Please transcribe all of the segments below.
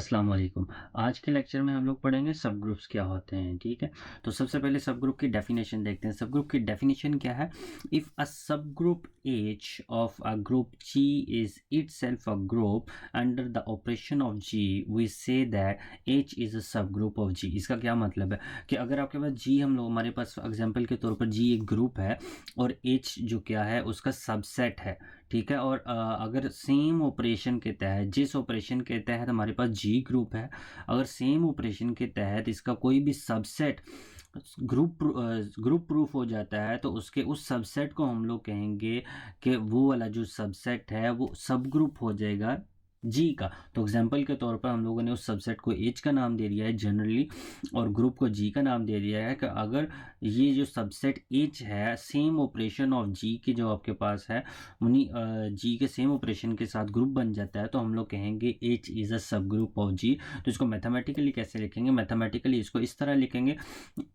अस्सलाम वालेकुम। आज के लेक्चर में हम लोग पढ़ेंगे सब ग्रुप्स क्या होते हैं, ठीक है। तो सबसे पहले सब ग्रुप की डेफिनेशन देखते हैं। सब ग्रुप की डेफिनेशन क्या है? If a sub group H of a group G is itself a group under the operation of G we say that H is a sub group of जी। इसका क्या मतलब है कि अगर आपके पास जी, हम लोग हमारे पास एग्जाम्पल के तौर पर जी एक ग्रुप है और एच जो क्या है उसका सबसेट है, ठीक है। और अगर सेम ऑपरेशन के तहत, जिस ऑपरेशन के तहत हमारे पास जी ग्रुप है, अगर सेम ऑपरेशन के तहत इसका कोई भी सबसेट ग्रुप प्रूफ हो जाता है तो उसके उस सबसेट को हम लोग कहेंगे कि वो वाला जो सबसेट है वो सब ग्रुप हो जाएगा जी का। तो एग्जाम्पल के तौर पर हम लोगों ने उस सबसेट को एच का नाम दे दिया है जनरली और ग्रुप को जी का नाम दे दिया है कि अगर ये जो सबसेट एच है सेम ऑपरेशन ऑफ जी के जो आपके पास है उन्हीं जी के सेम ऑपरेशन के साथ ग्रुप बन जाता है तो हम लोग कहेंगे H is a sub group of जी। तो इसको मैथमेटिकली कैसे लिखेंगे? मैथमेटिकली इसको इस तरह लिखेंगे,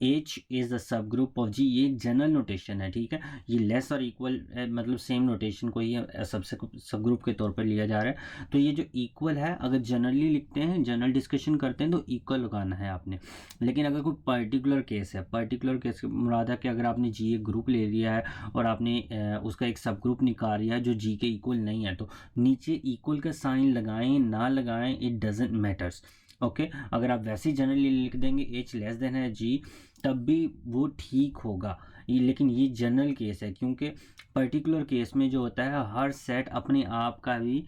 एच इज़ द सब ग्रुप ऑफ जी। ये जनरल नोटेशन है, ठीक है। ये लेस और इक्वल मतलब सेम नोटेशन को ही सबसे सब ग्रुप के तौर पर लिया जा रहा है। तो ये जो इक्वल है, अगर जनरली लिखते हैं, जनरल डिस्कशन करते हैं तो इक्वल लगाना है आपने। लेकिन अगर कोई पर्टिकुलर केस है, पर्टिकुलर केस मुराद है कि अगर आपने जी एक ग्रुप ले लिया है और आपने उसका एक सब ग्रुप निकाल लिया है जो जी के इक्वल नहीं है, तो नीचे इक्वल का साइन लगाएं ना लगाएं, इट डजेंट मैटर्स। ओके, अगर आप वैसे ही जनरली लिख देंगे एच लेस देन है जी तब भी वो ठीक होगा। लेकिन ये जनरल केस है, क्योंकि पर्टिकुलर केस में जो होता है हर सेट अपने आप का भी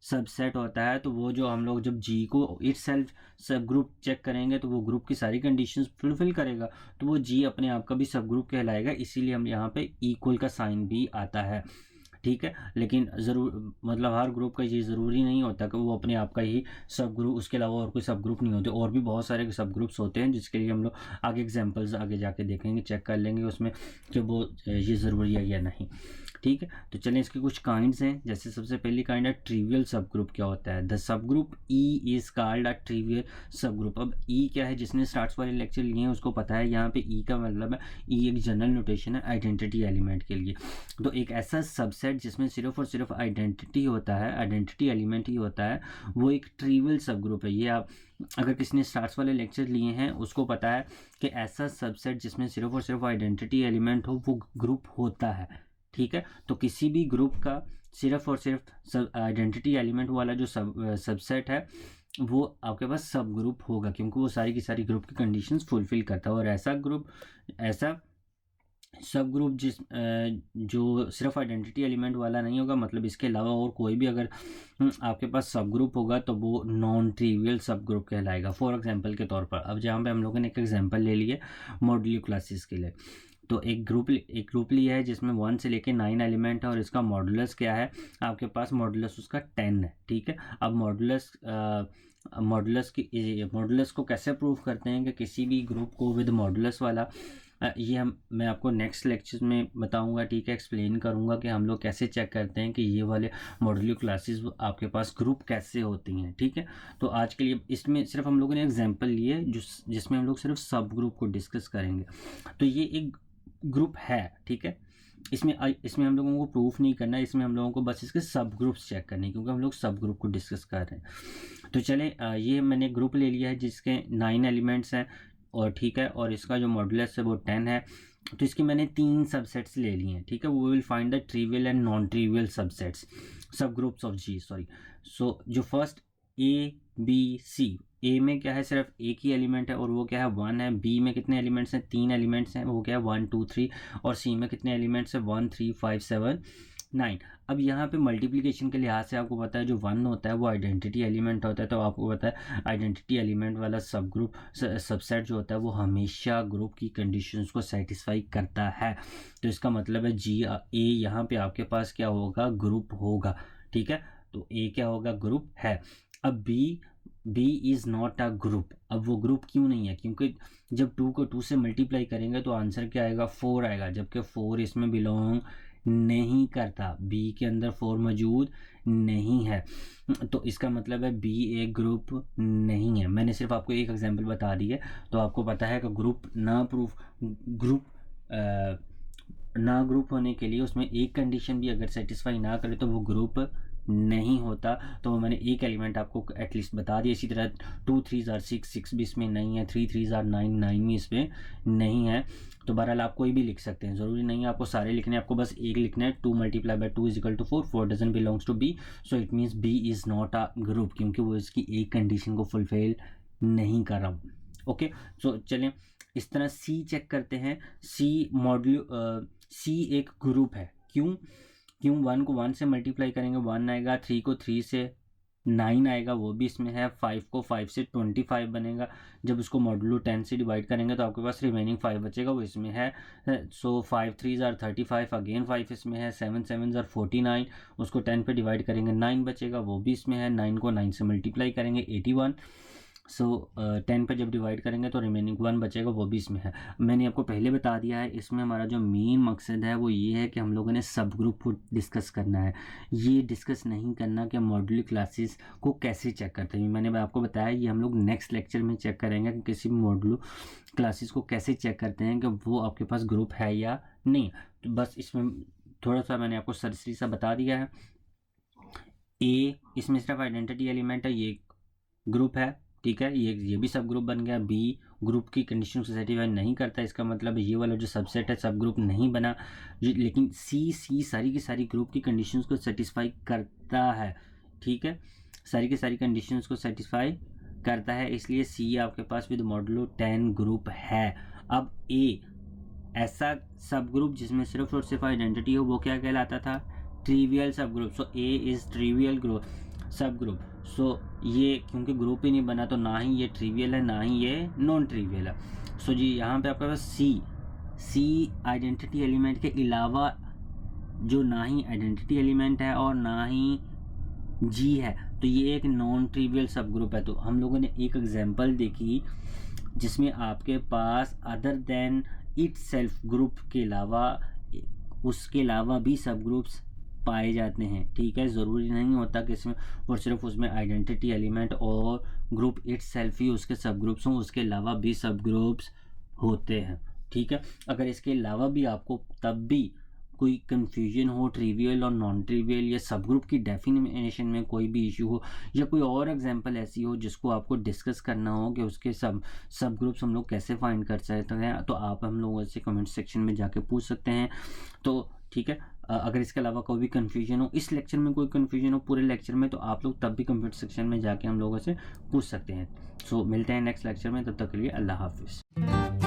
सबसेट होता है। तो वो जो हम लोग जब जी को इटसेल्फ सब ग्रुप चेक करेंगे तो वो ग्रुप की सारी कंडीशंस फुलफिल करेगा तो वो जी अपने आप का भी सब ग्रुप कहलाएगा। इसीलिए हम यहाँ पे इक्वल का साइन भी आता है, ठीक है। लेकिन ज़रूर मतलब हर ग्रुप का ये ज़रूरी नहीं होता कि वो अपने आप का ही सब ग्रुप, उसके अलावा और कोई सब ग्रुप नहीं होते। और भी बहुत सारे सब ग्रुप्स होते हैं जिसके लिए हम लोग आगे एग्जांपल्स आगे जाके देखेंगे, चेक कर लेंगे उसमें कि वो ये ज़रूरी है या नहीं, ठीक है। तो चलें इसके कुछ काइंड्स हैं। जैसे सबसे पहली काइंड है ट्रिवियल सब ग्रुप। क्या होता है? The sub group E is called a trivial सब ग्रुप। अब ई क्या है? जिसने स्टार्ट्स वाले लेक्चर लिए हैं उसको पता है। यहाँ पे ई का मतलब है, ई एक जनरल नोटेशन है आइडेंटिटी एलिमेंट के लिए। तो एक ऐसा सबसेट जिसमें सिर्फ और सिर्फ आइडेंटिटी होता है, आइडेंटिटी एलिमेंट ही होता है, वो एक ट्रिवियल सब ग्रुप है। ये आप अगर किसी ने स्टार्ट्स वाले लेक्चर लिए हैं उसको पता है कि ऐसा सबसेट जिसमें सिर्फ और सिर्फ आइडेंटिटी एलिमेंट हो वो ग्रुप होता है, ठीक है। तो किसी भी ग्रुप का सिर्फ और सिर्फ आइडेंटिटी एलिमेंट वाला जो सबसेट है वो आपके पास सब ग्रुप होगा, क्योंकि वो सारी की सारी ग्रुप की कंडीशंस फुलफिल करता है। और ऐसा ग्रुप, ऐसा सब ग्रुप जो सिर्फ आइडेंटिटी एलिमेंट वाला नहीं होगा, मतलब इसके अलावा और कोई भी अगर आपके पास सब ग्रुप होगा तो वो नॉन ट्रिवियल सब ग्रुप कहलाएगा। फॉर एग्जांपल के तौर पर अब जहाँ पे हम लोगों ने एक एग्जांपल ले लिया मॉड्यूलो क्लासेस के लिए, तो एक ग्रुप लिया है जिसमें 1 से लेके 9 एलिमेंट है और इसका मॉडुलस क्या है? आपके पास मॉडुलस उसका 10 है, ठीक है। अब मॉडुलस को कैसे प्रूव करते हैं कि किसी भी ग्रुप को विद मॉडुलस वाला, ये मैं आपको नेक्स्ट लेक्चर में बताऊंगा, ठीक है। एक्सप्लेन करूंगा कि हम लोग कैसे चेक करते हैं कि ये वाले मॉड्यूलो क्लासेस आपके पास ग्रुप कैसे होती हैं, ठीक है। तो आज के लिए इसमें सिर्फ हम लोगों ने एग्जांपल लिए जिसमें हम लोग सिर्फ सब ग्रुप को डिस्कस करेंगे। तो ये एक ग्रुप है, ठीक है। इसमें हम लोगों को प्रूफ नहीं करना है, इसमें हम लोगों को बस इसके सब ग्रुप्स चेक करने हैं, क्योंकि हम लोग सब ग्रुप को डिस्कस कर रहे हैं। तो चले, ये मैंने ग्रुप ले लिया है जिसके 9 एलिमेंट्स हैं और ठीक है, और इसका जो मॉडुलस है वो 10 है। तो इसकी मैंने 3 सबसेट्स ले लिए हैं, ठीक है। वो will find the trivial and non trivial subsets, सब ग्रुप्स ऑफ जी, सॉरी। सो जो फर्स्ट ए बी सी, ए में क्या है? सिर्फ एक ही एलिमेंट है और वो क्या है? 1 है। बी में कितने एलिमेंट्स हैं? 3 एलिमेंट्स हैं, वो क्या है? 1 2 3। और सी में कितने एलिमेंट्स हैं? 1 3 5 7 9। अब यहाँ पे मल्टीप्लिकेशन के लिहाज से आपको पता है जो 1 होता है वो आइडेंटिटी एलिमेंट होता है। तो आपको पता है आइडेंटिटी एलिमेंट वाला सब ग्रुप सबसेट जो होता है वो हमेशा ग्रुप की कंडीशंस को सेटिस्फाई करता है। तो इसका मतलब है जी ए यहाँ पे आपके पास क्या होगा? ग्रुप होगा, ठीक है। तो ए क्या होगा? ग्रुप है। अब B is not a group. अब वो ग्रुप क्यों नहीं है? क्योंकि जब 2 को 2 से मल्टीप्लाई करेंगे तो आंसर क्या आएगा? 4 आएगा, जबकि 4 इसमें बिलोंग नहीं करता, बी के अंदर 4 मौजूद नहीं है। तो इसका मतलब है बी एक ग्रुप नहीं है। मैंने सिर्फ आपको एक एग्जांपल बता दी है तो आपको पता है कि ग्रुप होने के लिए उसमें एक कंडीशन भी अगर सेटिस्फाई ना करे तो वो ग्रुप नहीं होता, तो मैंने एक एलिमेंट आपको एटलीस्ट बता दिया। इसी तरह 2 3s are 6, 6 भी इसमें नहीं है, 3 3s are 9, 9 भी इसमें नहीं है। तो बहरहाल आप कोई भी लिख सकते हैं, ज़रूरी नहीं है आपको सारे लिखने हैं, आपको बस एक लिखना है। 2 × 2 = 4, 4 doesn't belongs to B, so it means B is not a group, क्योंकि वो इसकी एक कंडीशन को फुलफिल नहीं कर रहा हूँ। ओके, सो चलें इस तरह सी चेक करते हैं। सी एक ग्रुप है। क्यों? 1 को 1 से मल्टीप्लाई करेंगे 1 आएगा, 3 को 3 से 9 आएगा, वो भी इसमें है। 5 को 5 से 25 बनेगा। जब उसको मॉडुलो 10 से डिवाइड करेंगे तो आपके पास रिमेनिंग 5 बचेगा, वो इसमें है। सो 5 3s are 35, अगेन 5 इसमें है। 7 7s are 49, उसको 10 पे डिवाइड करेंगे 9 बचेगा, वो भी इसमें है। 9 को 9 से मल्टीप्लाई करेंगे 81, सो 10 पे जब डिवाइड करेंगे तो रिमेनिंग 1 बचेगा, वो भी इसमें है। मैंने आपको पहले बता दिया है, इसमें हमारा जो मेन मकसद है वो ये है कि हम लोगों ने सब ग्रुप को डिस्कस करना है। ये डिस्कस नहीं करना कि मॉड्यूलर क्लासेस को कैसे चेक करते हैं। मैंने आपको बताया ये हम लोग नेक्स्ट लेक्चर में चेक करेंगे कि किसी भी मॉड्यूलर क्लासेस को कैसे चेक करते हैं कि वो आपके पास ग्रुप है या नहीं। तो बस इसमें थोड़ा सा मैंने आपको सरसरी सा बता दिया है। ए इसमें सिर्फ आइडेंटिटी एलिमेंट है, ये ग्रुप है, ठीक है, ये भी सब ग्रुप बन गया। बी ग्रुप की कंडीशन को सेटिस्फाई नहीं करता, इसका मतलब ये वाला जो सबसेट है सब ग्रुप नहीं बना। लेकिन सी सारी की सारी ग्रुप की कंडीशंस को सेटिस्फाई करता है, ठीक है, सारी की सारी कंडीशंस को सेटिस्फाई करता है, इसलिए सी आपके पास विद मॉडुलो 10 ग्रुप है। अब ए ऐसा सब ग्रुप जिसमें सिर्फ और सिर्फ आइडेंटिटी हो, वो क्या कहलाता था? ट्रिवियल सब group. So A is trivial group सब ग्रुप। सो ये क्योंकि ग्रुप ही नहीं बना तो ना ही ये ट्रिवियल है ना ही ये नॉन ट्रिवियल है। सो जी यहाँ पे आपके पास सी आइडेंटिटी एलिमेंट के अलावा जो ना ही आइडेंटिटी एलिमेंट है और ना ही जी है, तो ये एक नॉन ट्रिवियल सब ग्रुप है। तो हम लोगों ने एक एग्जांपल देखी जिसमें आपके पास other than itself group के अलावा उसके अलावा भी सब ग्रुप्स पाए जाते हैं, ठीक है। ज़रूरी नहीं होता कि इसमें और सिर्फ उसमें आइडेंटिटी एलिमेंट और ग्रुप इट सेल्फ ही उसके सब ग्रुप्स हों, उसके अलावा भी सब ग्रुप्स होते हैं, ठीक है। अगर इसके अलावा भी आपको तब भी कोई कन्फ्यूजन हो ट्रिवियल और नॉन ट्रिवियल या सब ग्रुप की डेफिनेशन में कोई भी इशू हो या कोई और एग्जांपल ऐसी हो जिसको आपको डिस्कस करना हो कि उसके सब ग्रुप्स हम लोग कैसे फाइंड कर सकते हैं, तो आप हम लोगों से कमेंट सेक्शन में जाके पूछ सकते हैं। तो ठीक है, अगर इसके अलावा कोई भी कन्फ्यूजन हो, इस लेक्चर में कोई कन्फ्यूजन हो पूरे लेक्चर में, तो आप लोग तब भी कमेंट सेक्शन में जाके हम लोगों से पूछ सकते हैं। सो मिलते हैं नेक्स्ट लेक्चर में, तब तक के लिए अल्लाह हाफिज़।